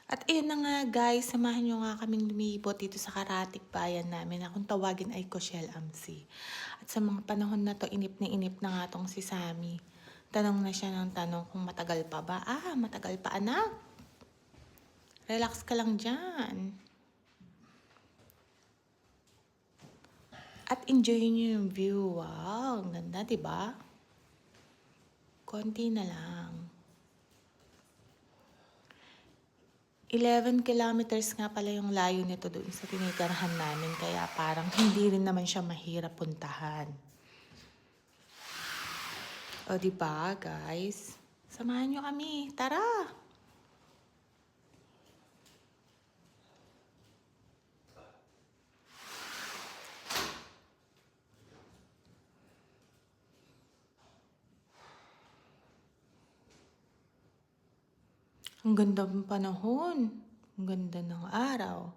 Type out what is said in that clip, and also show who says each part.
Speaker 1: At ayun na nga guys, samahan nyo nga kaming lumibot dito sa karatig bayan namin na kung tawagin ay Coachelle Amsi. At sa mga panahon na to, inip na nga tong si Sammy. Tanong na siya ng tanong kung matagal pa ba? Matagal pa anak. Relax ka lang dyan. At enjoy nyo yung view. Wow, ang ganda, diba? Konti na lang. 11 kilometers nga pala yung layo nito doon sa tinitirahan namin. Kaya parang hindi rin naman siya mahirap puntahan. O diba guys? Samahan nyo kami. Tara! Ang ganda ng panahon. Ang ganda ng araw.